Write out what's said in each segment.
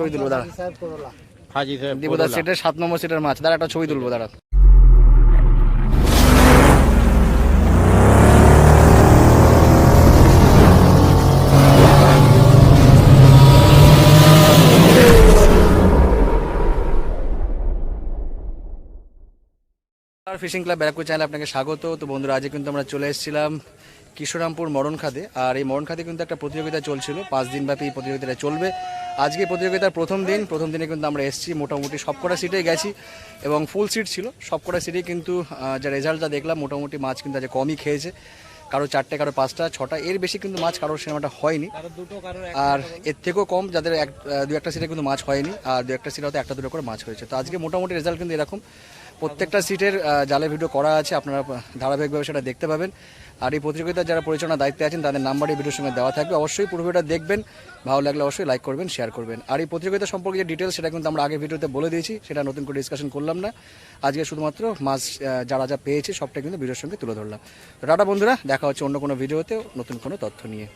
ছবি তুলবো দাঁড়া। হাজি সাহেব দীপুদার সিটের 7 নম্বর সিটের মাছ, দাঁড়া একটা ছবি তুলবো দাঁড়া। ফিশিং ক্লাব ব্যারাকপুর চ্যানেলে আপনাকে স্বাগত। তো বন্ধুরা, আজকে কিন্তু আমরা চলে এসেছিলাম কিশোরামপুর মরণখাদে। আর এই মরণখাদে কিন্তু একটা প্রতিযোগিতা চলছিল, 5 দিন ব্যাপী এই প্রতিযোগিতাটা চলবে। আজকে প্রতিযোগিতার প্রথম দিনে কিন্তু আমরা এসেছি, মোটামুটি সবকটা সিটে গেছি এবং ফুল সিট ছিল সবকটা সিটেই। কিন্তু যা রেজাল্টটা দেখলাম, মোটামুটি মাছ কিন্তু আজ কমই খেয়েছে, কারো 4টে, কারো 5টা, 6টা, এর বেশি কিন্তু মাছ কারোর সিনেমাটা হয়নি। আর এর থেকেও কম যাদের 2-1টা সিটে কিন্তু মাছ হয়নি, আর 2-1টা সিটে হয়তো 1-2 করে মাছ হয়েছে। তো আজকে মোটামুটি রেজাল্ট কিন্তু এরকম। প্রত্যেকটা সিটের জালে ভিডিও করা আছে, আপনারা ধারাবাহিকভাবে সেটা দেখতে পাবেন। আর এই প্রতিযোগিতার যারা পরিচালনার দায়িত্বে আছেন তাদের নাম্বারই ভিডিওর সঙ্গে দেওয়া থাকবে। অবশ্যই পুরো ভিডিওটা দেখবেন, ভালো লাগলে অবশ্যই লাইক করবেন, শেয়ার করবেন। আর এই প্রতিযোগিতা সম্পর্কে যে ডিটেলস সেটা কিন্তু আমরা আগের ভিডিওতে বলে দিয়েছি, সেটা নতুন করে ডিসকাশন করলাম না। আজকে শুধুমাত্র মাছ যারা যা পেয়েছে সবটা কিন্তু ভিডিওর সঙ্গে তুলে ধরলাম। তো টাটা বন্ধুরা, দেখা হচ্ছে অন্য কোনো ভিডিওতে নতুন কোনো তথ্য নিয়ে।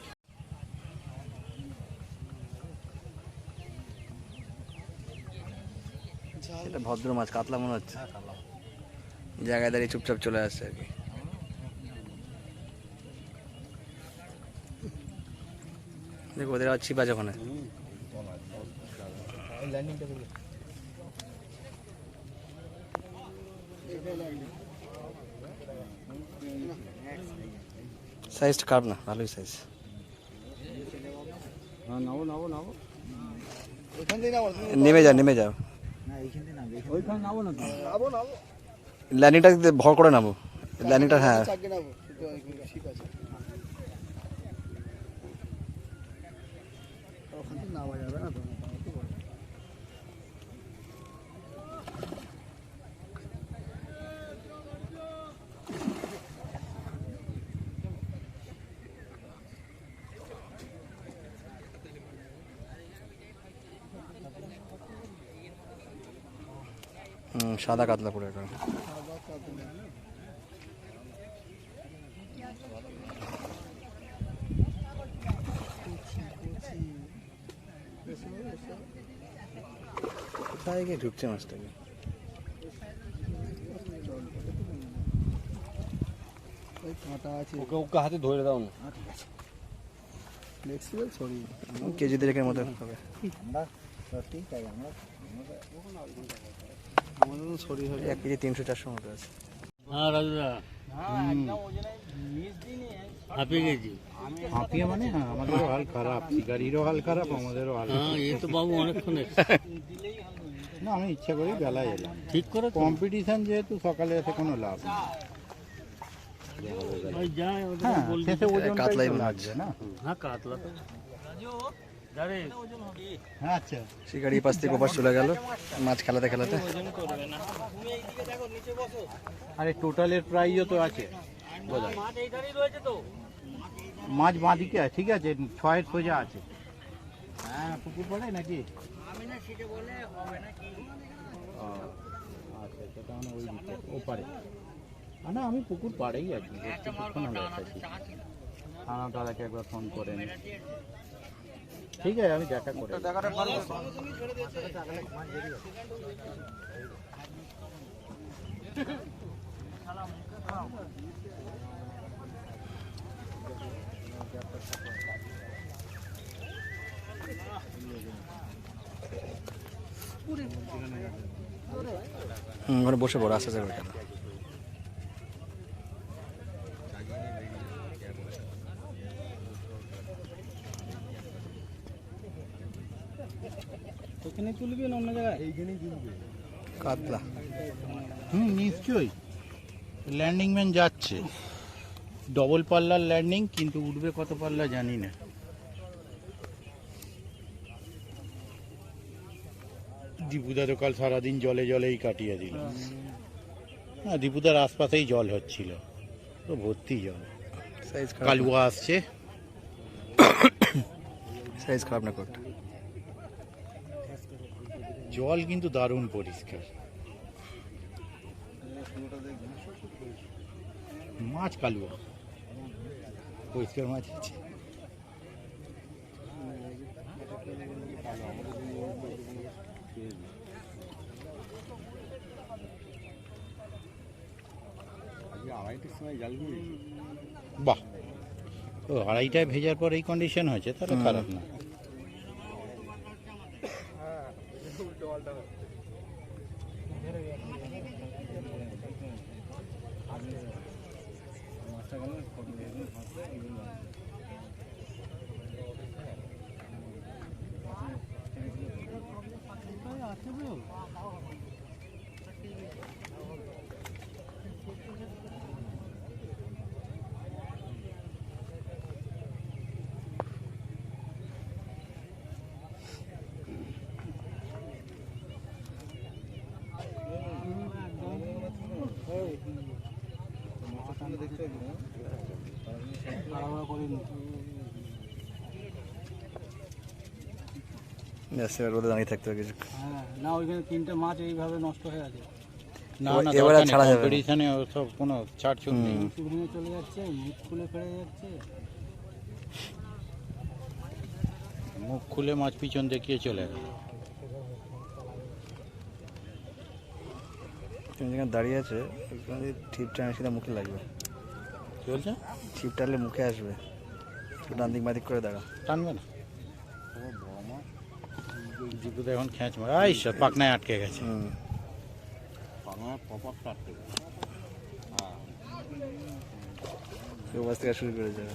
এটা ভদ্র মাছ, কাতলা মনে হচ্ছে, জায়গায় দাঁড়িয়ে চুপচাপ চলে আসছে আর কি। দেখো ওদের আবার ছিপ আছে ওখানে। সাইজটা কার না, ভালোই সাইজ। নেমে যাও ল্যান্ডিংটা ভর করে নামো, ল্যান্ডিংটা। হ্যাঁ, সাদা কাতলা পড়ে এটা। কোথায় গিয়ে ঢুকছে মাছটাকে? ওকে হাতে ধরে দাও না, কেজি দেড়েকের মতো হবে। এক কেজি 300-400 মতো আছে। হ্যাঁ রাজুদা, হাঁপিয়ে গেছি। হাঁপিয়ে মানে আমাদেরও হাল খারাপ, শিকারিরও হাল খারাপ, আমাদেরও হাল। হ্যাঁ, এই তো বাবু অনেকক্ষণ না, আমি ইচ্ছা করেই বেলায় এলাম। ঠিক করে কম্পিটিশন যেহেতু, সকালে এসে কোনো লাভ নেই। কাতলাই মনে হচ্ছে না। হ্যাঁ, কাতলা তো। আচ্ছা, শিকারি পাশ থেকে ওপাশ চলে গেল মাছ খেলাতে খেলাতে। আরে টোটালের প্রাইজও তো আছে, মাছ বাঁদিকে আছে, ঠিক আছে, 6-এর সোজা আছে। হ্যাঁ, পুকুর পড়ে নাকি? আচ্ছা, সেটা মানে ওই দিকে ওপারে। না, আমি পুকুর পাড়েই আছি, থানা দাদাকে একবার ফোন করেন। ঠিক আছে, আমি দেখা করে ওখানে বসে পড়ো, আস্তে আস্তে কেন। ওখানে তুলবি না অন্য জায়গায়? এইখানেই তুলবি কাতলা। নিশ্চয়ই ল্যান্ডিং ম্যান যাচ্ছে, ডবল পাল্লার ল্যান্ডিং, কিন্তু উঠবে কত পাল্লা জানি না। দীপুদা তো কাল সারাদিন জলেই কাটিয়ে দিল। হ্যাঁ, দীপুদার আশপাশেই জল হচ্ছিল, তো ভর্তি জল। কালুয়া আসছে, সাইজ খারাপ না কোট। জল কিন্তু দারুণ পরিষ্কার, মাছ কালুয়া পরিষ্কার মাছ আছে। বাহ, ও আড়াইটায় ভেজার পর এই কন্ডিশন হয়েছে, তাহলে খারাপ না। রোদে দাঁড়িয়ে থাকতে হবে কিছু। হ্যাঁ, না ওইখানে 3টে মাছ এইভাবে নষ্ট হয়ে আছে। না না, এবারে দরকার নেই, ছাড়া যাবে না। কম্পিটিশনে সব কোনো ছাড়ছুট নেই। ভেঙে চলে যাচ্ছে, মুখ খুলে ফেলে যাচ্ছে। মুখ খুলে মাছ পিছন দেখিয়ে চলে গেল। তুমি যেখানে দাঁড়িয়ে আছে ওখানে ছিপ টানে সেটা মুখে লাগবে, কি বলছে? ছিপ টানলে মুখে আসবে, ডান দিক বাদিক করে দাঁড়া। টানবে না, জিপুদা এখন খ্যাঁচ মারে, আইসা পাকনায় আটকে গেছে। ওপাশ থেকে শুরু করে যাবে,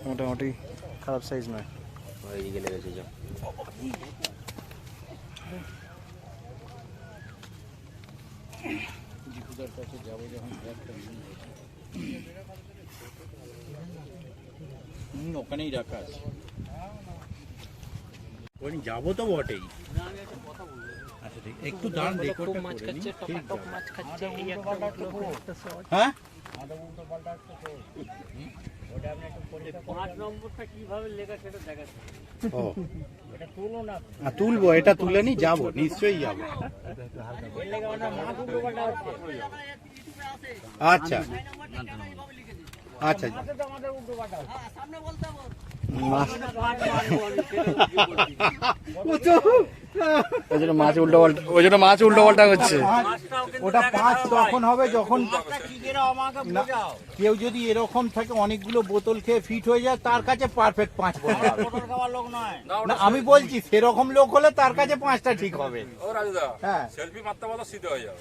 মোটামুটি খারাপ সাইজ নয়। ওইদিকে লেগেছে যা। জিপুদার কাছে যাবো যখন ওখানেই রাখা আছে, ওখানে যাবো তো বটেই। আচ্ছা ঠিক, একটু দাঁড়ান, রেকর্ডটা করে নিই। ঠিক আছে। হ্যাঁ, 5 নম্বরটা কিভাবে লেখা সেটা দেখাচ্ছে। ও তুলবো, এটা তুলে নি, যাবো নিশ্চয়ই যাবো। আচ্ছা আচ্ছা, ওই জন্য মাছ উল্টো পাল্টা, ওই জন্য মাছ উল্টো পাল্টা করছে। ওটা 5 তখন হবে যখন না, কেউ যদি এরকম থাকে অনেকগুলো বোতল খেয়ে ফিট হয়ে যায়, তার কাছে পারফেক্ট 5 বলবে। না, আমি বলছি সেরকম লোক হলে তার কাছে 5টা ঠিক হবে। হ্যাঁ, সেলফি মারতে মারতে সিধে হয়ে যাবে।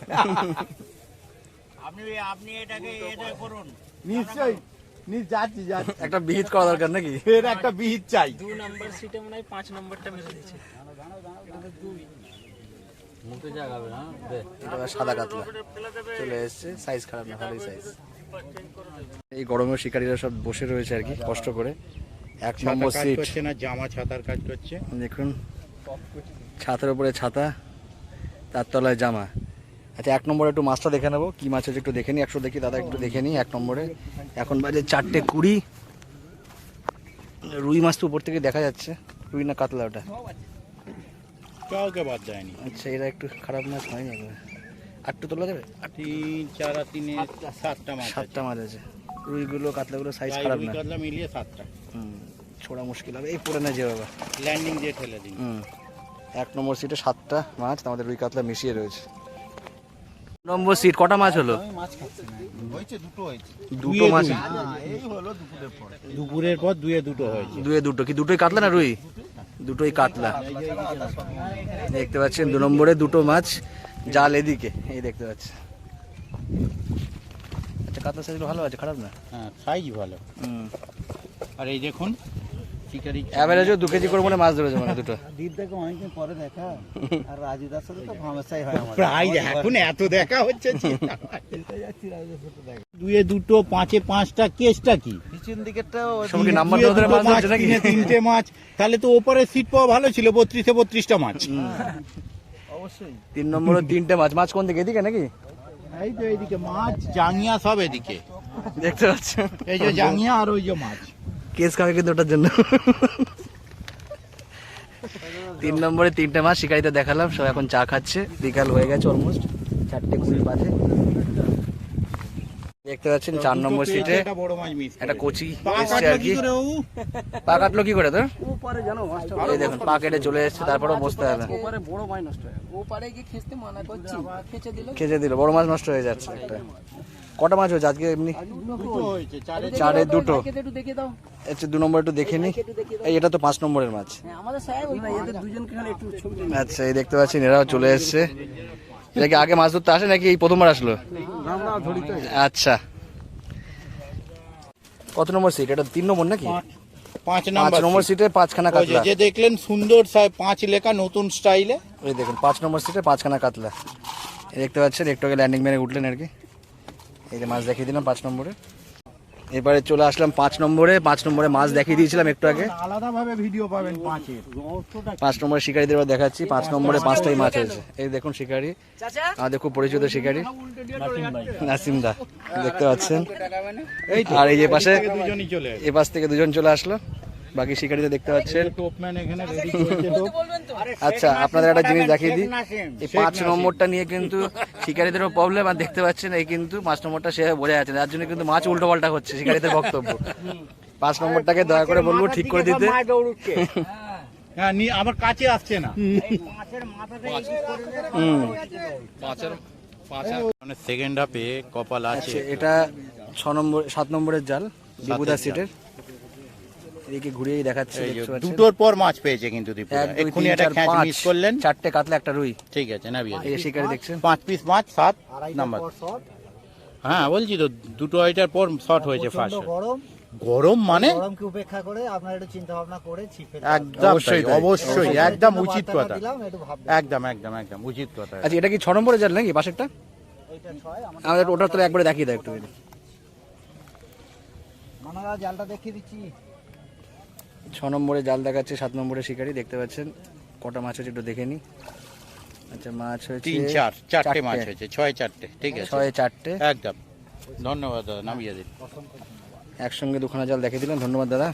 আপনি এটাকে এটা করুন। নিশ্চয়ই যাচ্ছি। একটা বিহিত করা দরকার নাকি? ফের একটা বিহিত চাই। 2 নম্বর সিটে মনে হয় 5 নম্বরটা মেরে দিয়েছে। মুখে জাগাবে না। এটা সাদা কাতলা চলে এসছে, সাইজ খারাপ না, ভালোই সাইজ। এই গরমের শিকারীরা সব বসে রয়েছে আর কি কষ্ট করে। 1 নম্বর কাজ সিট করছে না, জামা ছাতার কাজ করছে। দেখুন, ছাতার উপরে ছাতা, তার তলায় জামা। আচ্ছা, 1 নম্বরে একটু মাছটা দেখে নেবো, কি মাছ আছে একটু দেখে নিই। 100 দেখি দাদা, একটু দেখে নিই 1 নম্বরে। এখন বাজে 4:20। রুই মাছ তো উপর থেকে দেখা যাচ্ছে, রুই না কাতলা ওটা? কাউকে বাদ দেয়নি। আচ্ছা, এরা একটু খারাপ মাছ হয়নি একবার। আটটু তোলা যাবে? 3, 4 আর 3 7টা মাছ আছে। 7টা মাছ আছে। রুইগুলো কাতলাগুলো সাইজ প্রায় খারাপ রুই না। কাতলা মিলিয়ে 7টা। ছোড়া মুশকিল হবে, এই পড়ে না যে বাবা। ল্যান্ডিং দিয়ে ঠেলে দিন। 1 নম্বর সিটে 7টা মাছ, আমাদের রুই কাতলা মিশিয়ে রয়েছে। নম্বর সিট কটা মাছ হলো? দুটো মাছ। দুপুরের পর 2 হয়েছে। 2 কি দুটোই কাতলা না রুই? দুটোই কাতলা। দেখতে পাচ্ছেন 2 নম্বরে 2টো মাছ, জাল এদিকে, এই দেখতে পাচ্ছেন। আচ্ছা, কাতলা সাইজগুলো ভালো আছে, খারাপ না। হ্যাঁ, সাইজ ভালো। আর এই দেখুন শিকারি অ্যাভারেজও 2 কেজি করে মনে মাছ ধরেছে মানে দুটো। দীপদাকে অনেকদিন পরে দেখা, আর রাজুদার সাথে তো ভামেশাই হয় আমার। প্রায় এখন এত দেখা হচ্ছে। 2 2, 5 5টা কেসটা কি? পিছন দিকেরটা সবকে নাম্বার দেওয়া ধরে মাছ ধরছে নাকি? 3টে মাছ, তাহলে তো ওপরের সিট পাওয়া ভালো ছিল। 32-32টা মাছ। অবশ্যই 3 নম্বরে 3টে মাছ। মাছ কোন দিকে, এদিকে নাকি? এই তো এইদিকে মাছ, জাঙ্গিয়া সব এদিকে। দেখতে পাচ্ছেন, এই যে জাঙ্গিয়া আর ওই যে মাছ। কেস খাবে কিন্তু ওটার জন্য। 3 নম্বরে 3টে মাছ শিকারিতে দেখালাম, সব এখন চা খাচ্ছে। বিকাল হয়ে গেছে অলমোস্ট, 4:20 বাজে। দেখতে পাচ্ছেন 4 নম্বর সিটে একটা বড় মাছ মিস একটা কোচি এসছে আর কি। পা কাটলো কি করে তোর? ওপারে জানো মাছটা এই দেখুন পা কেটে চলে এসছে, তারপরেও বসতে হবে। ওপারে বড় মাছ নষ্ট হয় ওপারে গিয়ে খেতে মানা করছি খেচে দিল, বড় মাছ নষ্ট হয়ে যাচ্ছে একটা। কটা মাছ হয়েছে আজকে এমনি? দুটো হয়েছে, চারে দুটো। একটু দেখে দাও। আচ্ছা 2 নম্বর একটু দেখে নি। এই এটা তো 5 নম্বরের মাছ। হ্যাঁ আমাদের সাহেব ওই না এদের দুজনকে খালি একটু ছবি তুলে আচ্ছা এই দেখতে পাচ্ছেন এরাও চলে এসছে। এটা কি আগে মাছ ধরতে আসে নাকি এই প্রথমবার আসলো? আমরা ধরিতে আচ্ছা কত নম্বর সিট এটা? 3 নম্বর নাকি? 5 5 নম্বর সিটে 5খানা কাতলা। যে দেখলেন সুন্দর 5 লেখা নতুন স্টাইলে। এই দেখুন 5 নম্বর সিটে 5খানা কাতলা। এই দেখতে পাচ্ছেন একটু আগে ল্যান্ডিং ম্যানে উঠলেন আর কি। এই যে মাছ দেখিয়ে দিলাম 5 নম্বরে। এবারে চলে আসলাম 5 নম্বরে। 5 নম্বরে মাছ দেখিয়ে দিয়েছিলাম একটু আগে। আলাদা ভাবে ভিডিও পাবেন 5-এর। 5 নম্বরে শিকারিদের এবার দেখাচ্ছি। 5 নম্বরে 5টাই মাছ হয়েছে। এই দেখুন শিকারি, আমাদের খুব পরিচিত শিকারি নাসিম দা, দেখতে পাচ্ছেন। আর এই যে পাশে দুজনই চলে আসে। এ পাশ থেকে দুজন চলে আসলো, বাকি শিকারিদের দেখতে পাচ্ছেন। টোপম্যান এখানে রেডি করছে টোপ। আচ্ছা আপনাদের একটা জিনিস দেখিয়ে দিই, এই 5 নম্বরটা নিয়ে কিন্তু শিকারীদেরও প্রবলেম। আর দেখতে পাচ্ছেন এই কিন্তু 5 নম্বরটা সে বোঝা যাচ্ছে না, যার জন্য কিন্তু মাছ উল্টো পাল্টা হচ্ছে শিকারীদের বক্তব্য। 5 নম্বরটাকে দয়া করে বলবো ঠিক করে দিতে। হ্যাঁ আমার কাছে আসছে না। মানে সেকেন্ড হাফে কপাল আছে। আচ্ছা এটা 7 নম্বরের জাল বিপুদা সিটের। এদিকে ঘুরিয়ে দেখাচ্ছে, এই যে দেখতে পাচ্ছেন। দুটোর পর মাছ পেয়েছে কিন্তু দীপুদা। 1 2 এক্ষুনি 3 একটা 4 খ্যাচ 5 মিস করলেন। 4টে কাতলা একটা রুই। ঠিক আছে না বিয়ে। এই যে শিকারি দেখছেন 5 পিস মাছ 7 নাম্বার। হ্যাঁ বলছি তো দুটো আইটার পর শর্ট হয়েছে ফার্স্ট। গরম মানে গরমকে উপেক্ষা করে আপনারা একটু চিন্তা ভাবনা করে ছিপে একদম অবশ্যই তাই। অবশ্যই একদম উচিত কথা। দিলাম একটু ভাববেন। একদম উচিত কথা। আচ্ছা এটা কি 6 নম্বরের জাল নাকি পাশেরটা? এইটা 6 আমাদের ওটার তো একবারে দেখিয়ে দাও একটু। মানারা জালটা দেখিয়ে দিচ্ছি। 6 নম্বরে জাল দেখাচ্ছে, 7 নম্বরে শিকারি দেখতে পাচ্ছেন। কটা মাছ হয়েছে একটু দেখে নি। আচ্ছা মাছ হয়েছে 3 4 4টে মাছ হয়েছে 6 4টে। ঠিক আছে 6 4টে একদম। ধন্যবাদ দাদা, নামিয়ে দিন। একসঙ্গে 2খানা জাল দেখিয়ে দিলাম, ধন্যবাদ দাদা।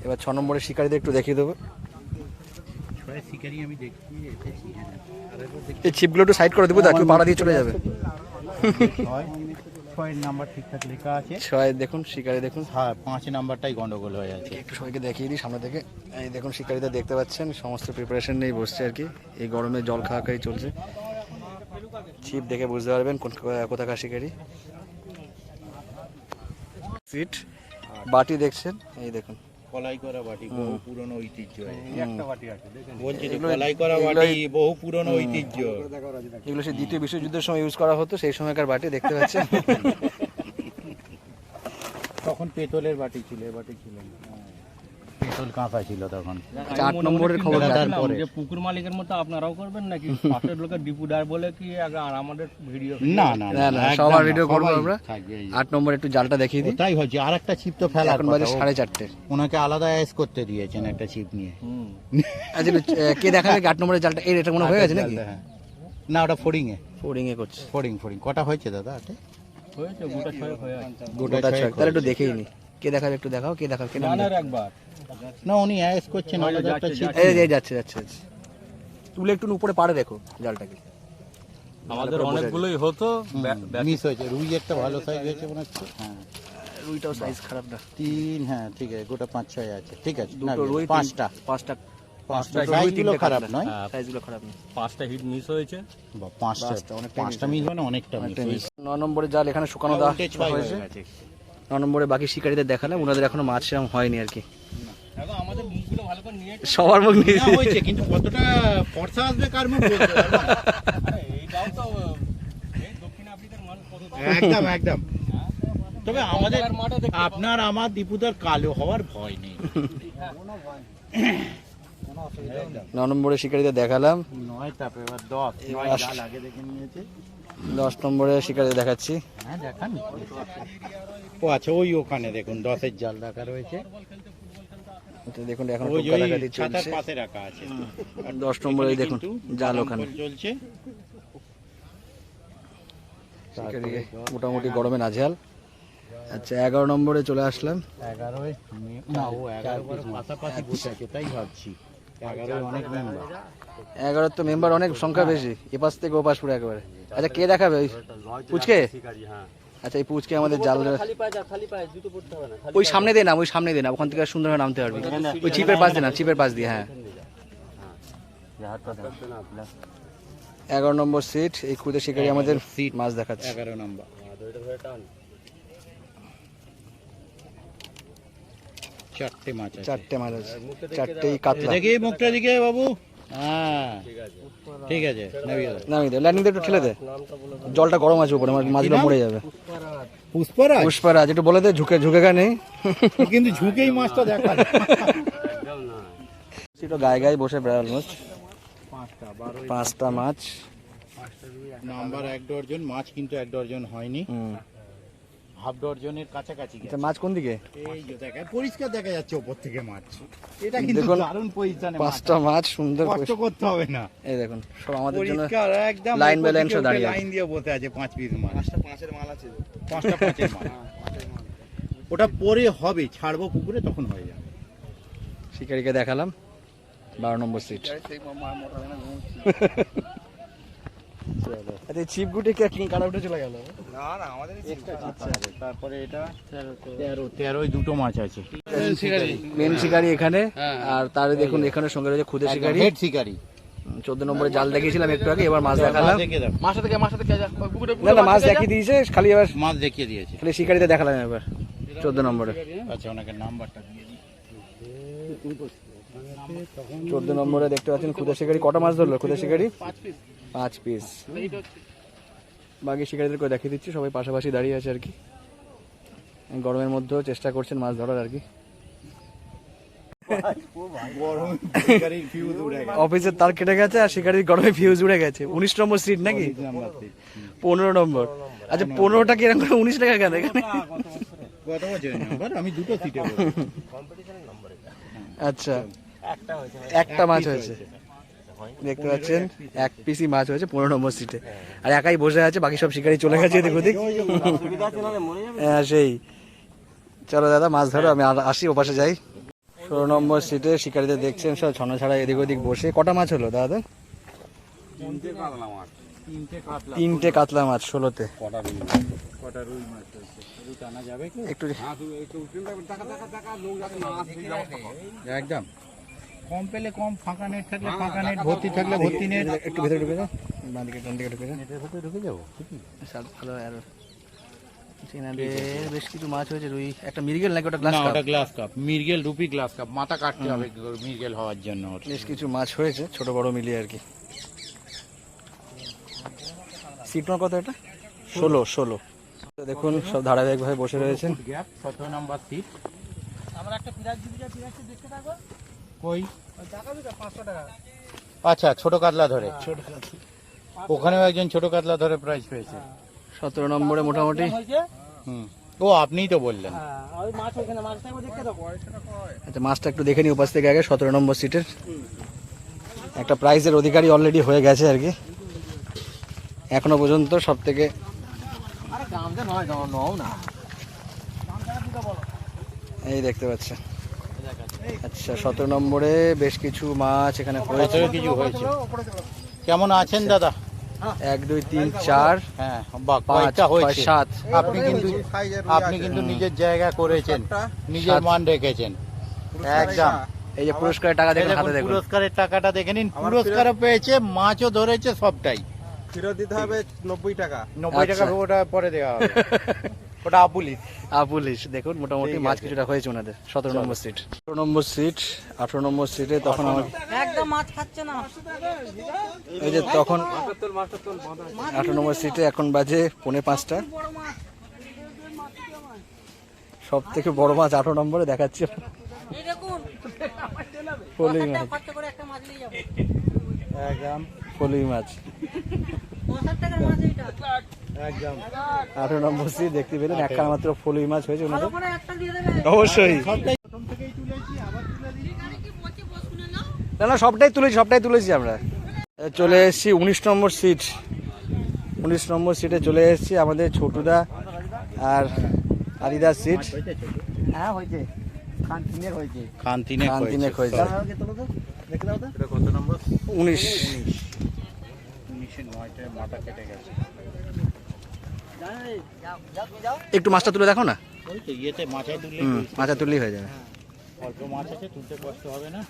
এবার 6 নম্বরের শিকারিদের একটু দেখিয়ে দেবো। শিকারি আমি দেখছি এসেছি। এই ছিপগুলো একটু সাইড করে দেবো, একটু পাড়া দিয়ে চলে যাবে। 6 নাম্বার ঠিকঠাক লেখা আছে। 6 দেখুন শিকারি দেখুন। হ্যাঁ 5 নাম্বারটাই গন্ডগোল হয়ে আছে। একটু সবাইকে দেখিয়ে দিই সামনে থেকে। এই দেখুন শিকারিদের দেখতে পাচ্ছেন, সমস্ত প্রিপারেশন নিয়ে বসছে আর কি। এই গরমে জল খাওয়াই চলছে। ছিপ দেখে বুঝতে পারবেন কোথাকার শিকারি। সিট বাটি দেখছেন, এই দেখুন কলাই করা বাটি বহু পুরনো ঐতিহ্য। একটা বাটি আছে দেখেন। বলছি তো এগুলো- কলাই করা বাটি বহু পুরনো ঐতিহ্য। এগুলো সেই দ্বিতীয় বিশ্বযুদ্ধের সময় ইউজ করা হতো, সেই সময়কার বাটি দেখতে পাচ্ছেন। তখন পেতলের বাটি ছিল, এ বাটি ছিল না। পেতল কাঁচা ছিল তখন। 8 নম্বরের খবর তারপরে যে পুকুর মালিকের মতো আপনারাও করবেন নাকি? পাশের লোকের ডিপুডার বলে কি আর আমাদের ভিডিও না না না, না, একদম সবার না, ভিডিও করবো সবাই আমরা। থাকবে এই যে। 8 নম্বরে একটু জালটা দেখিয়ে দিই। ওটাই হচ্ছে আর একটা ছিপ তো ফেলার এখন বাজে কথা। 4:30। ওনাকে আলাদা অ্যাস করতে দিয়েছেন একটা ছিপ নিয়ে। আচ্ছা কে দেখাবে 8 নম্বরের জালটা? এই এটা মনে হয়ে গেছে নাকি? হ্যাঁ। না ওটা ফোরিং এ। ফোর্ডিং এ করছে। ফোরিং কটা হয়েছে দাদা? আটে হয়েছে গোটা ছয় হয়ে আছে। গোটা গোটা 6। ছয়েক তাহলে একটু হয়েছে। দেখেই নি। কে দেখাবে একটু দেখাও, কে দেখাও, কে নাম জানার একবার না উনি অ্যাস করছেন আলাদা একটা ছিপ। এই যাচ্ছে যাচ্ছে যাচ্ছে। তুলে একটু উপরে পাড়ে দেখো জালটাকে। আমাদের অনেকগুলোই হতো মিস হয়েছে। রুই একটা ভালো সাইজ হয়েছে মনে হচ্ছে। হ্যাঁ রুইটাও সাইজ খারাপ না। 3 হ্যাঁ ঠিক আছে, গোটা 5 6 আছে। ঠিক আছে না দুটো রুই, 5টা 5টা সাইজগুলো খারাপ নয়। সাইজগুলো খারাপ না। 5টা হিট মিস হয়েছে। 5টা অনেকটাই পাঁচটা মিস মানে অনেকটা মিস একটা হয়েছে। 9 নম্বরে জাল এখানে শুকানো দেওয়া হয়েছে। 9 নম্বরে বাকি শিকারীদের দেখালাম, ওনাদের এখনো মাছ সেরকম হয়নি আর কি। এখন আমাদের মুখগুলো ভালো করে নিয়ে সবার মুখ নিয়ে না হয়েছে কিন্তু কতটা ফর্সা আসবে কার মুখ বলতে পারবো না। এইটাও তো এই দক্ষিণ আফ্রিকার মানুষ কত একদম তবে আমাদের আপনার আমার দীপুদার কালো হওয়ার ভয় নেই। 9 নম্বরে শিকারীদের দেখালাম। 9 তাপে এবার 10 এবার 9 জাল আগে দেখে নিয়েছে। 10 নম্বরে শিকারীদের দেখাচ্ছি। হ্যাঁ দেখান। ও আচ্ছা ওই ওখানে দেখুন 10 এর জাল রাখা রয়েছে। তো দেখুন এখন ওই কাটাকাটি ছাতার চলছে। পাশে রাখা আছে। 10 নম্বরে দেখুন কিন্তু জাল ওখানে। চলছে। শিকারীকে মোটামুটি গরমে নাজেহাল। আচ্ছা 11 নম্বরে চলে আসলাম। 11 না ও 11 পাশাপাশি বসে আছে তাই ভাবছি। 11 অনেক মেম্বার। 11 তো মেম্বার অনেক সংখ্যা বেশি, এ পাশ থেকে ও পাশ পুরো একেবারে। আচ্ছা কে দেখাবে? ওই পুচকে আচ্ছা এই পুচকে আমাদের জাল ওই সামনে দিয়ে না, ওই সামনে দিয়ে না, ওখান থেকে সুন্দরভাবে নামতে পারবি। ওই চিপের পাশ দিয়ে না, চিপের পাশ দিয়ে। হ্যাঁ 11 নম্বর সিট। এই খুদে শিকারি আমাদের মাছ দেখাচ্ছে। 11 নম্বর। চারটে মাছ আছে। চারটে মাছ আছে, চারটেই কাতলা। দেখি মুখটা দিকে বাবু। হ্যাঁ ঠিক আছে, নামিয়ে দে, ল্যান্ডিং একটু ঠেলে দে, জলটা গরম আছে উপরে, মাছগুলো মরে যাবে। পুষ্পরাজ। পুষ্পরাজ একটু বলে দে, ঝুঁকে ঝুঁকে গা নেই কিন্তু ঝুঁকেই মাছটা দেখা সেটা গায়ে গায়ে বসে প্রায় অলমোস্ট 5টা মাছ। নাম্বার 1 ডজন মাছ, কিন্তু 1 ডজন হয়নি, হাফ ডজনের কাছাকাছি গেছে। মাছ কোন দিকে? এই যে দেখা পরিষ্কার দেখা যাচ্ছে উপর থেকে মাছ। এটা কিন্তু দেখুন, দারুণ পজিশনে 5টা মাছ সুন্দর কষ্ট করতে হবে না। এই দেখুন সব আমাদের জন্য পরিষ্কার একদম লাইন বাই লাইন দাঁড়িয়ে আছে। লাইন দিয়ে বসে আছে 5 পিস মাছ। 5টা 5-এর মাল আছে, 5টা 5-এর মাল। ওটা পরে হবে, ছাড়বো পুকুরে তখন হয়ে যাবে। শিকারিকে দেখালাম 12 নম্বর সিট। আরে চিপ গুটে কি কাটা উঠে চলে গেল? না না আমাদের তারপরে এটা 13 দুটো মাছ আছে। মেন শিকারি এখানে, আর তার দেখুন এখানে সঙ্গে রয়েছে খুদে শিকারি, হেড শিকারি। 14 নম্বরে জাল দেখিয়েছিলাম একটু আগে, এবার মাছ দেখালাম। মাছটা থেকে না না মাছ দেখিয়ে দিয়েছে, খালি এবার মাছ দেখিয়ে দিয়েছে, খালি শিকারিতে দেখালাম এবার 14 নম্বরে। আচ্ছা ওনাকে নাম্বারটা দিয়ে দিই। 14 নম্বরে দেখতে পাচ্ছেন খুদে শিকারি কটা মাছ ধরলো? খুদে শিকারি 5 পিস। বাকি শিকারিদেরকে দেখিয়ে দিচ্ছি, সবাই পাশাপাশি দাঁড়িয়ে আছে আর কি, গরমের মধ্যেও চেষ্টা করছেন মাছ ধরার আর কি। অফিসের তার কেটে গেছে আর শিকারির গরমে ফিউজ উড়ে গেছে। 19 নম্বর সিট নাকি? 15 নম্বর। আচ্ছা 15টা কিরকম করে 19 টাকা কেন এখানে? গত বছরের নাম্বার, আমি দুটো সিটে আচ্ছা একটা মাছ হয়েছে, দেখতে পাচ্ছেন 1 পিসি মাছ হয়েছে 15 নম্বর সিটে, আর একাই বসে আছে, বাকি সব শিকারি চলে গেছে এদিক ওদিক। হ্যাঁ সেই, চলো দাদা মাছ ধরো, আমি আসি ও পাশে যাই। 16 নম্বর সিটে শিকারিদের দেখছেন সব ছনা ছাড়া এদিক ওদিক বসে। কটা মাছ হলো দাদা? 3টে কাতলা মাছ 16তে। একটু একদম কম পেলে কম, ফাঁকা নেট থাকলে ফাঁকা নেট, ভর্তি থাকলে ভর্তি নেট। একটু ভিতরে ঢুকে যাও, বাঁ দিকে ডান দিকে ঢুকে যাও। নেটের ভেতরে ঢুকে যাবো। ভালো আর বেশ কিছু মাছ হয়েছে। রুই একটা মিরগেল নাকি ওটা গ্লাস না, কাপ? ওটা গ্লাস কাপ, মিরগেল রুপি গ্লাস কাপ। মাথা কাটতে হবে মিরগেল হওয়ার জন্য। বেশ কিছু মাছ হয়েছে ছোট বড় মিলিয়ে আর কি। সিট নম্বর কত এটা? 16। দেখুন সব ধারাবাহিকভাবে বসে রয়েছেন। 17 নম্বর সিট। আমরা একটা পিরাজ দিতে যাই, পিরাজটা দেখতে থাকো। কই? ওই টাকা দিতে 500 টাকা। আচ্ছা ছোট কাতলা ধরে, ওখানেও একজন ছোট কাতলা ধরে প্রাইজ পেয়েছে। 17 নম্বরে মোটামুটি। হয়েছে? ও আপনিই তো বললেন। হ্যাঁ, ওই মাছ ওখানে মাছটা একবার দেখতে দাও। আচ্ছা মাছটা একটু দেখে নিই উপাস থেকে আগে। 17 নম্বর সিটের একটা প্রাইজের অধিকারী অলরেডি হয়ে গেছে আর কি। এখনো পর্যন্ত সব থেকে আরে গামছা নয়, নাও না। এই দেখতে পাচ্ছেন। আচ্ছা 17 নম্বরে বেশ কিছু মাছ এখানে হয়েছে। কিছু হয়েছে। কেমন আছেন দাদা? 1 2 3 4 হ্যাঁ বাহ, 5 কয়টা 6 হয়েছে? 7। আপনি কিন্তু নিজের জায়গা করেছেন, নিজের মান রেখেছেন একদম। এই যে পুরস্কারের টাকা এই দেখুন দেখুন, হাতে দেখুন। পুরস্কারের টাকাটা দেখে নিন। পুরস্কারও পেয়েছে, মাছও ধরেছে, সবটাই। ফেরত দিতে হবে 90 টাকা। 90 টাকা আচ্ছা। ওটা পরে দেওয়া হবে। ওটা আপুলিশ। পুলিশ দেখুন মোটামুটি মাছ কিছুটা হয়েছে ওনাদের। 17 নম্বর সিট। 17 নম্বর সিট 18 নম্বর সিটে তখন আমার একদম মাছ খাচ্ছে না। এই যে তখন 18 নম্বর সিটে এখন বাজে 4:45। সব থেকে বড় মাছ 18 নম্বরে দেখাচ্ছে। এই দেখুন, ফলুই মাছ, খরচা করে একটা মাছ নিয়ে যাবো। একদম ফলুই মাছ 50 টাকার মাছ এইটা। একদম 18 নম্বর সিট দেখতে পেলেন। একটা মাত্র ফলুই মাছ হয়েছে ভালো ওনাদের। করে একটা দিয়ে দেবে। অবশ্যই না না সবটাই তুলেছি আমরা। চলে এসেছি 19 নম্বর সিট। 19 নম্বর সিটে চলে এসেছি। আমাদের ছোটুদা আর আলিদার সিট। হ্যাঁ হয়েছে, খানতিনের হয়েছে। খানতিনে হয়েছে। আগে তোলো তো, দেখে দাও তো। এটা কত নম্বর? 19। 19-এর 9টায় মাথা কেটে গেছে। একটু মাছটা তুলে দেখো না। ওই তো ইয়েতে মাথায় তুললে মাছা তুললেই হয়ে যাবে। অল্প মাছ আছে, তুলতে কষ্ট হবে না।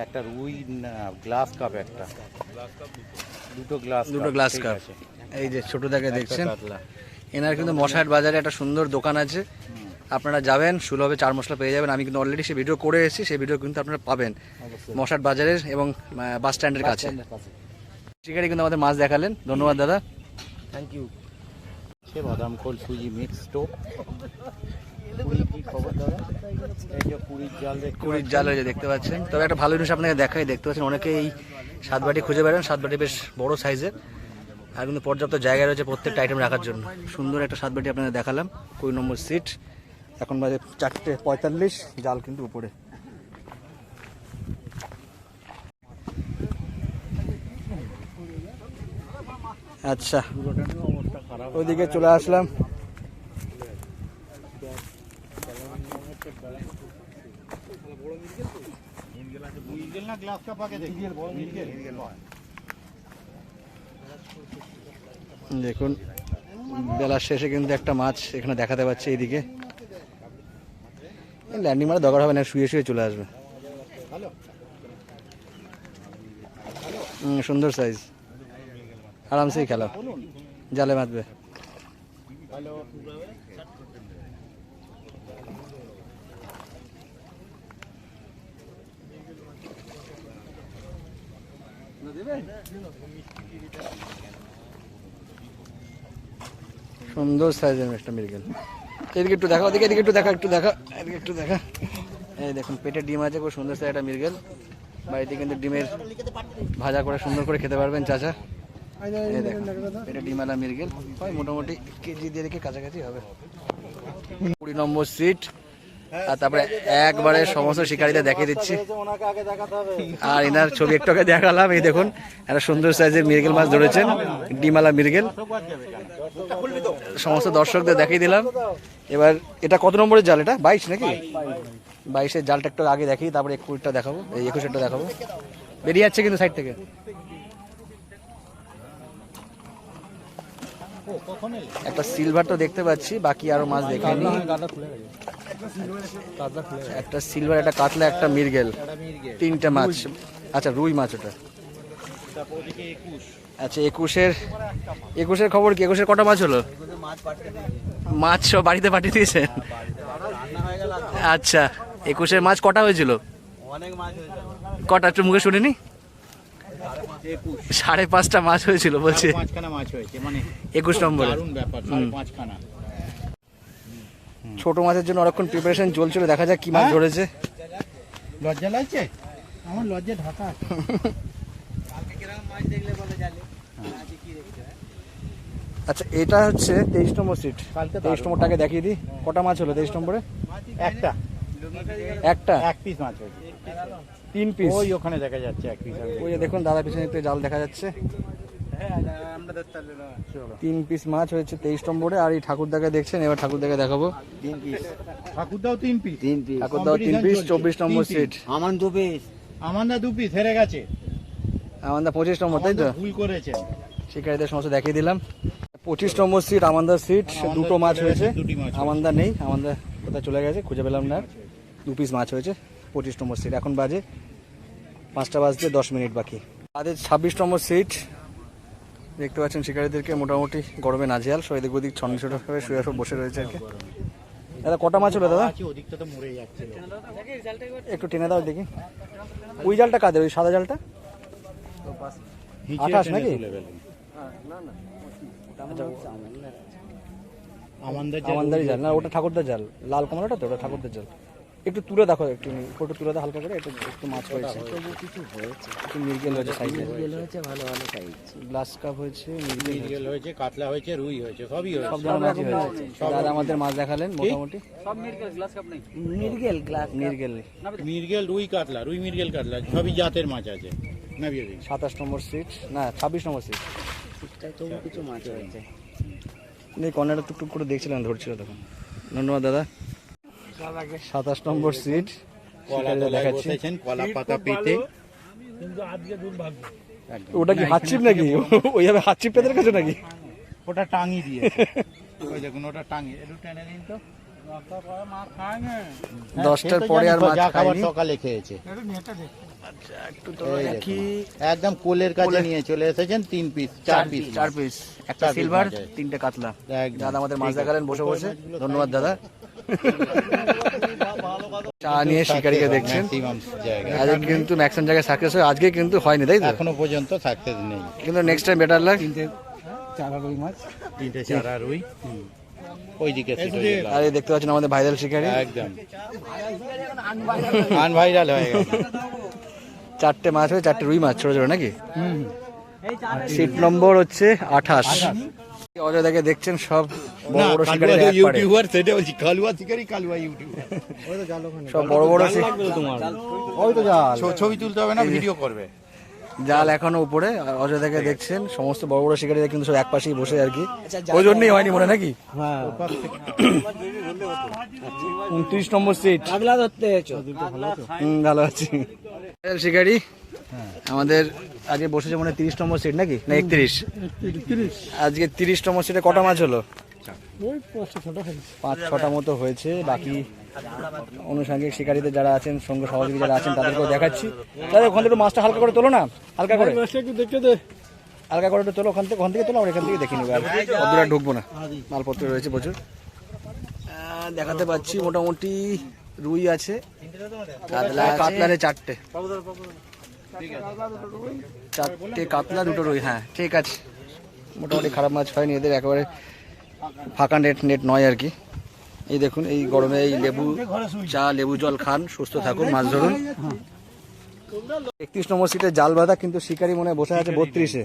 একটা রুই গ্লাস কাপ, একটা দুটো গ্লাস কাপ। এই যে ছোট দাকে দেখছেন, কাতলা। এনার কিন্তু মশাহাট বাজারে একটা সুন্দর দোকান আছে, আপনারা যাবেন, সুলভে চার মশলা পেয়ে যাবেন। আমি কিন্তু অলরেডি সেই ভিডিও করে এসেছি, সেই ভিডিও কিন্তু আপনারা পাবেন মশাহাট বাজারের এবং বাস স্ট্যান্ডের কাছে। শিকারি কিন্তু আমাদের মাছ দেখালেন, ধন্যবাদ দাদা, থ্যাংক ইউ। সে বাদাম খোল সুজি মিক্স টোপ। কি খবর দাদা? এই যে পুরীর জাল, কুড়ির জাল হয়ে দেখতে পাচ্ছেন। তবে একটা ভালো জিনিস আপনাকে দেখাই, দেখতে পাচ্ছেন অনেকে এই সাতবাটি খুঁজে বেড়ান। সাতবাটি বেশ বড় সাইজের, আর কিন্তু পর্যাপ্ত জায়গা রয়েছে প্রত্যেকটা আইটেম রাখার জন্য। সুন্দর একটা সাতবাটি আপনাদের দেখালাম, 20 নম্বর সিট। এখন বাজে 4:45, জাল কিন্তু উপরে। আচ্ছা, ওইদিকে চলে আসলাম। গ্লাস কাপ আগে দেখি। দেখুন বেলার শেষে কিন্তু একটা মাছ এখানে দেখাতে পাচ্ছে। এইদিকে ল্যান্ডিং মারা দরকার হবে না, শুয়ে শুয়ে চলে আসবে। সুন্দর সাইজ, আরামসেই খেলা, জালে বাঁধবে। সুন্দর সাইজের একটা মৃগেল। এদিকে একটু দেখা, ওদিকে এদিকে একটু দেখা, এদিকে একটু দেখা। এই দেখুন পেটে ডিম আছে, খুব সুন্দর সাইজ একটা মৃগেল। বাড়িতে কিন্তু ডিমের ভাজা করে সুন্দর করে খেতে পারবেন চাচা। এই দেখুন পেটে ডিমালা মৃগেল, হয় মোটামুটি কেজি দিয়ে দেখে কাছাকাছি হবে। 20 নম্বর সিট। আর তারপরে একবারে সমস্ত শিকারীদের দেখিয়ে দিচ্ছি, আর এনার ছবি একটু আগে দেখালাম। এই দেখুন একটা সুন্দর সাইজের মৃগেল মাছ ধরেছেন, ডিমালা মৃগেল। সমস্ত দর্শকদের দেখিয়ে দিলাম। এবার এটা কত নম্বরের জাল? এটা 22 নাকি? 22-এর জালটা একটু আগে দেখি, তারপরে 21টা দেখাবো, এই 21-টা দেখাবো। বেরিয়ে যাচ্ছে কিন্তু সাইড থেকে। একটা সিলভার তো দেখতে পাচ্ছি, বাকি আরো মাছ দেখিনি। একটা সিলভার, একটা কাতলা, একটা মৃগেল, 3টে মাছ। আচ্ছা রুই মাছ ওটা। আচ্ছা 21-এর খবর কি? 21-এর কটা মাছ হলো? মাছ সব বাড়িতে পাঠিয়ে দিয়েছেন? আচ্ছা 21-এর মাছ কটা হয়েছিল? কটা একটু মুখে শুনিনি। 5.5টা মাছ হয়েছিল বলছে। 5খানা মাছ হয়েছে, মানে 21 নম্বরে। দারুণ ব্যাপার, 5.5খানা। ছোট মাছের জন্য অনেকক্ষণ প্রিপারেশন চলছিল, দেখা যাক কি মাছ ধরেছে। লজ্জা লাগছে আমার, লজ্জা ঢাকা আছে। আচ্ছা এটা হচ্ছে 23 নম্বর সিট। 23 নম্বরটাকে দেখিয়ে দিই, কটা মাছ হলো 23 নম্বরে? একটা এক পিস মাছ হয়েছে, 3 পিস। ওই ওখানে দেখা যাচ্ছে এক পিস। ওই যে দেখুন দাদা পিছনে একটু জাল দেখা যাচ্ছে। 3 পিস মাছ হয়েছে 23 নম্বরে। আর এই ঠাকুরদাকে দেখছেন, এবার ঠাকুরদাকে দেখাবো। 3 পিস। ঠাকুরদাও 3 পিস। ঠাকুরদাও 3 পিস, 24 নম্বর সিট। আমার 2 পিস। আমান্দা 2 পিস হেরে গেছে। আমান্দা 25 নম্বর, তাই তো? ভুল করেছেন। শিকারীদের সমস্ত দেখিয়ে দিলাম। 25 নম্বর সিট আমান্দার সিট। দুটো মাছ হয়েছে, আমান্দা নেই, আমান্দা কোথায় চলে গেছে খুঁজে পেলাম না। 2 পিস মাছ হয়েছে 25 নম্বর সিট। এখন বাজে 5টা বাজতে 10 মিনিট বাকি। তাদের 26 নম্বর সিট। দেখতে পাচ্ছেন শিকারীদেরকে মোটামুটি গরমে নাজেহাল, সব এদিক ওদিক ছন্ন ছোট ভাবে শুয়ে সব বসে রয়েছে আর কি। দাদা কটা মাছ হলো দাদা? ওদিকটা তো মরে যাচ্ছে। একটু টেনে দাও দেখি। ওই জালটা কাদের? ওই সাদা জালটা 28 নাকি? আমান্দারি জাল না, ওটা ঠাকুরদার জাল, লাল কমলাটা তো ওটা ঠাকুরদার জাল। একটু তুলে দেখো, একটু ফটো তুলে দাও হালকা করে। একটু মাছ হয়েছে, একটু মৃগেল হয়েছে সাইজে, ভালো ভালো সাইজ। গ্লাস কাপ হয়েছে, মৃগেল হয়েছে, কাতলা হয়েছে, রুই হয়েছে, সবই হয়েছে। সব ধরনের মাছই হয়েছে। দাদা আমাদের মাছ দেখালেন মোটামুটি। মৃগেল গ্লাস মৃগেল, মৃগেল, রুই, কাতলা, রুই, মৃগেল, কাতলা সবই জাতের মাছ আছে। না বিয়ে 27 নম্বর সিট, না 26 নম্বর সিট। শীতটায় তো কিছু মাছ হয়েছে। এই কর্নারটা টুকটুক করে দেখছিলাম, ধরছিল তখন। ধন্যবাদ দাদা। 27 নম্বর সিট কলা তলায় দেখাচ্ছি। বসেছেন, কলা পাতা পেতে। ওটা কি হাত ছিপ নাকি? ওইভাবে হাত ছিপ পেতে রেখেছো নাকি? ওটা টাঙি দিয়ে ওই দেখুন ওটা টাঙি একটু টেনে দিন তো। 10টার পরে আর মাছ যা খাবার খাইনি। সকালে খেয়েছে একটু তোলা এই দেখি। একদম কোলের কাছে নিয়ে চলে এসেছেন 3 পিস 4 পিস 4 পিস, একটা 4 piece সিলভার, মাছ আছে। 3টে কাতলা। একদম। দাদা আমাদের মাছ দেখালেন বসে বসে, ধন্যবাদ দাদা। চা নিয়ে শিকারীকে দেখছেন। ম্যাক্সিমাম জায়গায় আজকে কিন্তু ম্যাক্সিমাম জায়গায় সাকসেস হয়, আজকে কিন্তু হয়নি, তাই তো? এখনো পর্যন্ত সাকসেস নেই। কিন্তু নেক্সট টাইম বেটার লাগ। 3টে চারা রুই ওইদিকে sit হয়ে গেল। আর এই দেখতে পাচ্ছেন আমাদের ভাইরাল শিকারী, একদম আনভাইরাল হয়ে গেছে। 4টে মাছ হয়ে 4টে রুই মাছ ছোট ছোট নাকি? সিট নম্বর হচ্ছে 28। অযোধ্যাকে দেখছেন সব বড় বড় শিকারী ইউটিউবার সেটা বলছি, কালুয়া শিকারি কালুয়া ইউটিউবার। সব বড় বড় ওই তো জাল ছবি তুলতে হবে না, ভিডিও করবে। জাল এখনো উপরে। অযোধ্যাকে দেখছেন সমস্ত বড় বড় শিকারীরা কিন্তু সব এক পাশেই বসে আর কি, ওই জন্যই হয়নি মনে নাকি? 29 নম্বর সিট। পাগলা ধরতে এসেছো? ভালো আছি। শিকারী আমাদের আজকে বসেছে মনে হয় 30 নম্বর সিট নাকি, না 31? আজকে 30 নম্বর সিটে কটা মাছ হলো? 5-6টা মতো হয়েছে। বাকি অনুষঙ্গিক শিকারীদের যারা আছেন, সঙ্গে সহযোগী যারা আছেন তাদেরকেও দেখাচ্ছি। তাহলে ওখান থেকে মাছটা হালকা করে তোলো না, হালকা করে হালকা করে একটু তোলো, ওখান থেকে তোলো, আমরা এখান থেকে দেখে নেবো। আর অতদূর ঢুকবো না, মালপত্র রয়েছে প্রচুর। দেখাতে পাচ্ছি মোটামুটি রুই আছে, কাতলারে 4টে কাতলা, 2টো রুই। হ্যাঁ ঠিক আছে, মোটামুটি খারাপ মাছ হয়নি এদের, একেবারে ফাঁকা নেট নয় আর কি। এই দেখুন, এই গরমে এই লেবু চা, লেবু জল খান, সুস্থ থাকুন, মাছ ধরুন। 31 নম্বর সিটে জাল বাঁধা, কিন্তু শিকারি মনে হয় বসে আছে 32-এ।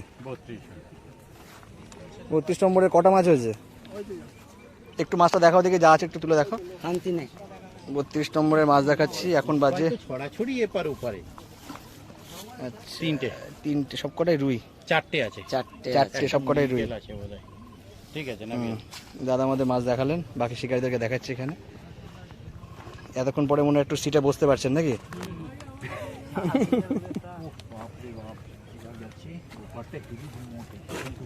32 নম্বরে কটা মাছ হয়েছে? একটু মাছটা দেখাও দেখি, যা আছে একটু তুলে দেখো। শান্তি নেই। 32 নম্বরের মাছ দেখাচ্ছি, এখন বাজে ছড়াছড়ি এপার উপরে। আচ্ছা, 3টে সব কটাই রুই। 4টে আছে, 4টে সব কটাই রুই। তেল আছে বোধহয়। ঠিক আছে না? দাদা আমাদের মাছ দেখালেন, বাকি শিকারীদেরকে দেখাচ্ছি এখানে। এতক্ষণ পরে মনে হয় একটু সিটে বসতে পারছেন নাকি?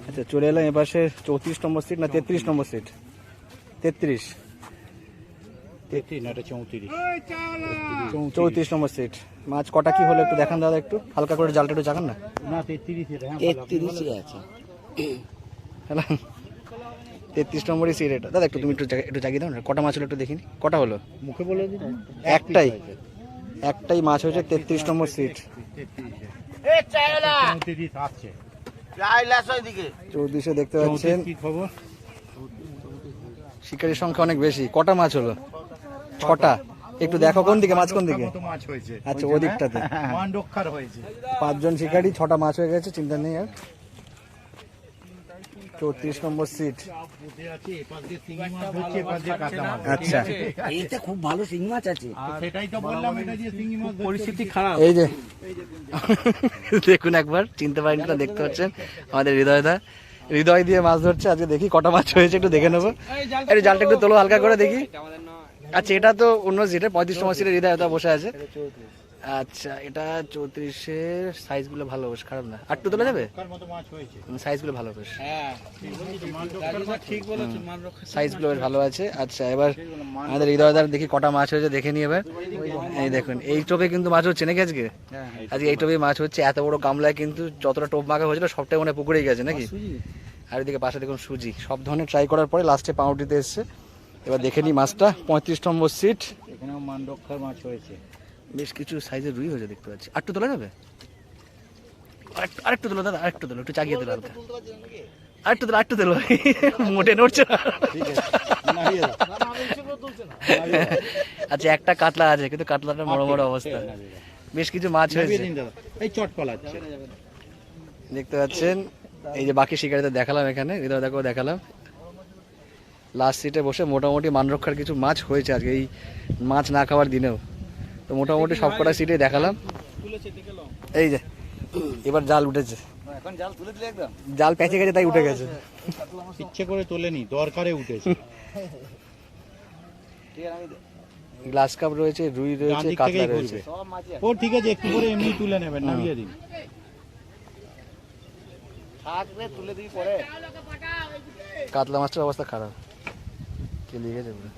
আচ্ছা, চলে এলাম এপাশে 34 নম্বর সিট, না 33 নম্বর সিট? 33 34 নম্বর সিট। মাছ কটা কি হলো একটু দেখান দাদা, একটু হালকা করে জালটা একটু চাকান না। না 33 33 আছে। হ্যাঁ 33 নম্বরই সিট এটা। দাদা একটু তুমি একটু জাগিয়ে দাও না, কটা মাছ হলো একটু দেখিনি, কটা হলো? মুখে বলে দিন। একটাই মাছ হয়েছে 33 নম্বর সিট। 34 দেখতে পাচ্ছেন। কি খবর? শিকারির সংখ্যা অনেক বেশি। কটা মাছ হলো? 6টা। একটু দেখো কোন দিকে মাছ, কোন দিকে? মাছ হয়েছে আচ্ছা, ওদিকটাতে। মান রক্ষার হয়েছে। 5 জন শিকারি, 6টা মাছ হয়ে গেছে, চিন্তা নেই আর। 34 নম্বর সিট। আচ্ছা, এইটা খুব ভালো শিং মাছ আছে। সেটাই তো বললাম, এটা দিয়ে শিঙি মাছ পরিস্থিতি খারাপ। এই যে দেখুন একবার, চিনতে পারেন কিনা দেখতে পাচ্ছেন আমাদের হৃদয় দিয়ে মাছ ধরছে। আজকে দেখি কটা মাছ হয়েছে একটু দেখে নেবো। একটু জালটা একটু তোলো হালকা করে দেখি। আচ্ছা, এটা তো অন্য সিটে 35 নম্বর সিটে হৃদয় বসে আছে। আচ্ছা, এটা 34-এর সাইজগুলো ভালো, বেশ খারাপ না। আর একটু তোলা যাবে? সাইজগুলো ভালো, বেশ সাইজগুলো বেশ ভালো আছে। আচ্ছা, এবার আমাদের হৃদয়দার দেখি কটা মাছ হয়েছে দেখে নিই এবার। এই দেখুন, এই টোপে কিন্তু মাছ হচ্ছে নাকি আজকে? আজকে এই টোপে মাছ হচ্ছে। এত বড় গামলায় কিন্তু যতটা টোপ মাখা হয়েছিল সবটাই মনে পুকুরেই গেছে নাকি? আর এদিকে পাশে দেখুন সুজি। সব ধরনের ট্রাই করার পরে লাস্টে পাউরুটিতে এসছে। এবার দেখে নিই মাছটা। 35 নম্বর সিট। এখানেও মান রক্ষার মাছ হয়েছে। বেশ কিছু সাইজের রুই হয়েছে দেখতে পাচ্ছি। আরেকটু তোলা যাবে? আরেকটু তোলো দাদা, আরেকটু তোলো, একটু চাগিয়ে তোলো হালকা। আরেকটু তোলো মোটে নড়ছে না। আচ্ছা, একটা কাতলা আছে, কিন্তু কাতলাটা বড় অবস্থা। বেশ কিছু মাছ হয়েছে, এই চট পালাচ্ছে দেখতে পাচ্ছেন। এই যে বাকি শিকারীদের দেখালাম, এখানে হৃদয়দাকেও দেখালাম। লাস্ট সিটে বসে মোটামুটি মান রক্ষার কিছু মাছ হয়েছে আজকে, এই মাছ না খাওয়ার দিনেও। তো মোটামুটি সব কটা সিটে দেখালাম। এই যে এবার জাল উঠেছে, জাল পেঁচে গেছে তাই উঠে গেছে। ইচ্ছে করে তোলেনি, দরকারে উঠেছে। গ্লাস কাপ রয়েছে, রুই রয়েছে, ডান দিক থেকেই কাতলা ঘুরবে। রয়েছে। ও ঠিক আছে, একটু করে এমনি তুলে নেবেন, নামিয়ে দিন। 35 কাতলা মাছটার অবস্থা খারাপ, কেলিয়ে গেছে পুরো।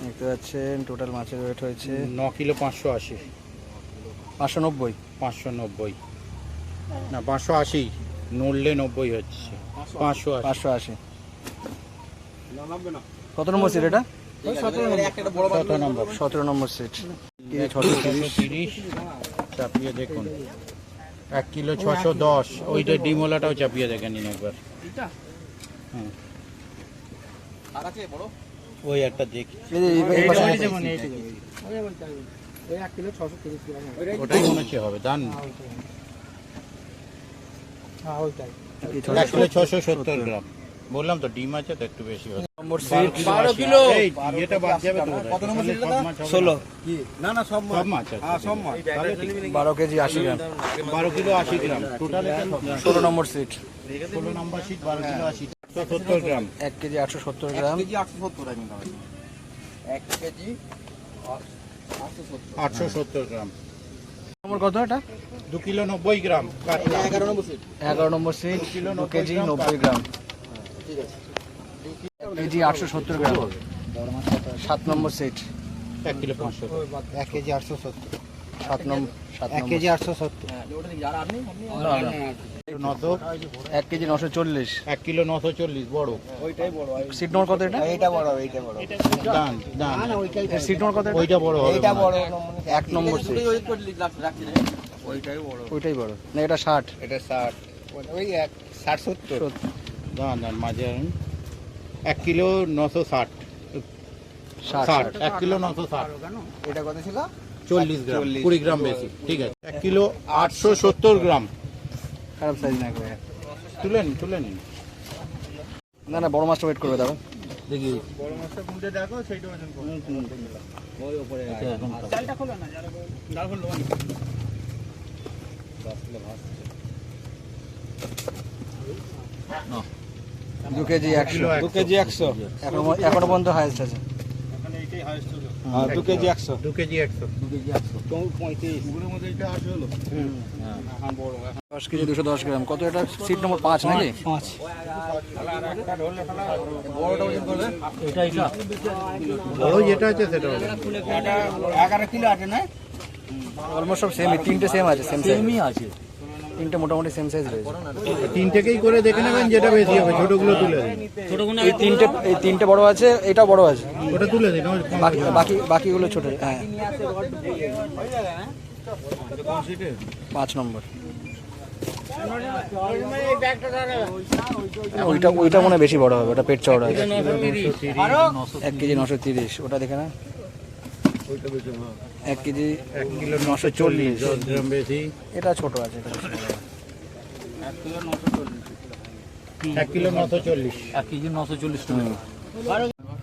দেখতে পাচ্ছেন টোটাল মাছের ওয়েট হয়েছে 9 কিলো 580, 590। 590 না 580, নড়লে 90 হচ্ছে 580। 580। কত নম্বর সিট এটা? 17 নম্বর। 17 নম্বর সিট। কেজি 630। 630 চাপিয়ে দেখুন। 1 কিলো 610, ওইটা ডিমওয়ালাটাও চাপিয়ে দেখে নিন একবার। হুম। ওই একটা দেখি, ওটাই মনে হচ্ছে হবে দান। 1 কিলো 670 গ্রাম, বললাম তো ডিম আছে তো একটু বেশি হবে। নম্বর সিট 12 কিলো। এটা বাদ যাবে তো কত নম্বর সিট এটা? 16। না না সব সব মাছ আছে। সব মাছ 12 কেজি 80 গ্রাম। 12 কিলো 80 গ্রাম টোটাল। 16 নম্বর সিট 16 নম্বর সিট 12 কিলো 80, 170 গ্রাম। 1 কেজি 870 গ্রাম। কেজি 870 আমি দাও 1 কেজি 870 গ্রাম। নম্বর কত এটা? 2 কিলো 90 গ্রাম কাতলা। 11 নম্বর সিট 11 নম্বর সিট 2 কেজি 90 গ্রাম। ঠিক আছে। 1 কেজি 870 গ্রাম। 7 নম্বর সিট 1 কিলো 500, 1 কেজি 870 7 নম্বর 1 কেজি 870 900, 1 কেজি 940। 1 কিলো 940 বড়। সিট নম্বর কত এটা? এইটা বড় এইটা বড় দান দান এর সিট নম্বর কত এটা? ওইটা বড় হবে। এইটা বড় 1 নম্বর সিট রাখছি রে ওইটাই বড় ওইটাই বড় না, এটা 60। এটা 60 ওই 60 70 দান দান মাঝে 1 কিলো 960, 60। 1 কিলো 960, এটা কত ছিল? 40 গ্রাম, 20 গ্রাম বেশি। ঠিক আছে। 1 কিলো 870 গ্রাম। খারাপ সাইজ না করে। তুলে নিন। না না, বড় মাছটা ওয়েট করবে দাদা। দেখি বড় মাছটা কোনটা দেখো সেইটা ওজন করো। ওই উপরে আছে এখন। চালটা খোলো না, জাল খোলো। 10 কিলো ভাত। 2 কেজি 100। 2 কেজি 100। এখনো পর্যন্ত হাইস্ট আছে। এখানে এইটাই হাইয়েস্ট হলো। হ্যাঁ 2 কেজি 100 2 কেজি 100। 2 কেজি 100 তো 35 ওগুলোর মধ্যে এটা আসে হলো। হ্যাঁ এখন বড়। 10 কেজি 210 গ্রাম। কত এটা? সিট নম্বর 5 নাকি? 5। বড়টা ওজন করবে বড় যেটা আছে সেটা হবে। 11 কিলো আছে না? অলমোস্ট সব সেমই, তিনটে সেম আছে, সেমই আছে। তিনটে মোটামুটি সেম সাইজ রয়েছে। তিনটেকেই করে দেখে নেবেন যেটা বেশি হবে, ছোটগুলো তুলে দিন। এই তিনটে বড় আছে, এটাও বড় আছে। ওটা তুলে দিন। বাকিগুলো ছোট। হ্যাঁ 5 নম্বর। ওইটা মনে হয় বেশি বড় হবে, ওটা পেট চওড়া আছে। 1 কেজি 930, ওটা দেখে না। 1 কেজি 1 কিলো 940, 10 গ্রাম বেশি। এটা ছোট আছে, এটা বেশি বড় আছে। 1 কিলো 940, 1 কেজি 940 টাকা।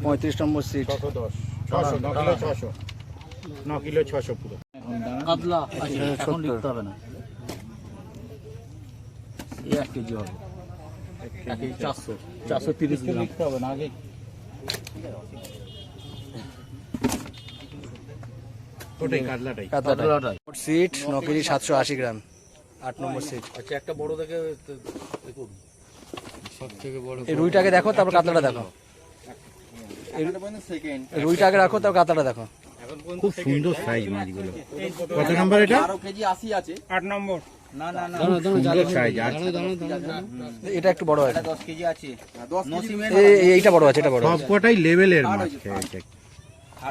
35 নম্বর সিট 610, 600, 9 কিলো 600, 9 কিলো 600 পুরো। কাতলা আছে, এখন 70 লিখতে হবে না। এই 1 কেজি হবে। 1 কেজি 400, 430 গ্রাম। লিখতে হবে না আগে। ওটাই কাতলাটাই। কাতলাটা। সিট 9 কেজি 780 গ্রাম। 8 নম্বর সিট। আচ্ছা একটা বড় দেখে দেখুন। সবথেকে বড় এই রুইটাকে দেখো, তারপর কাতলাটা দেখো। এই রুইটা আগে রাখো, তারপর কাতলাটা দেখো। খুব সুন্দর সাইজ মাছগুলো। কত নাম্বার এটা? 12 কেজি 80 আছে 8 নম্বর। না না না সুন্দর সাইজ। এটা একটু বড় আছে। 10 কেজি আছে 10 কেজি এইটা বড় আছে, এটা বড় আছে। সবকটাই লেভেলের মাছ খেয়েছে।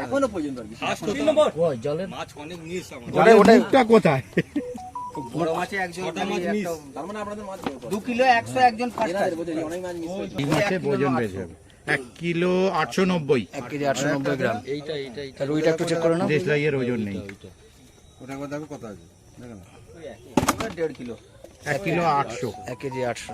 এখনো পর্যন্ত আর কি 3 নম্বর। ওই জলের ওটাই মুখটা কোথায়? বড় মাছে একজন তার মানে আপনাদের মাছ 2 কিলো 100 একজন ফার্স্ট আছে অনেক মাছ মিস হয়েছে। এই মাছে ওজন বেশি হবে। 1 কিলো 890, 1 কেজি 890 গ্রাম। তা রুইটা একটু চেক করে নাও। দেশলাইয়ের ওজন নেই। ওটা কত আছে দেখেন 1.5 কিলো 1 কিলো 800। 1 কেজি 800।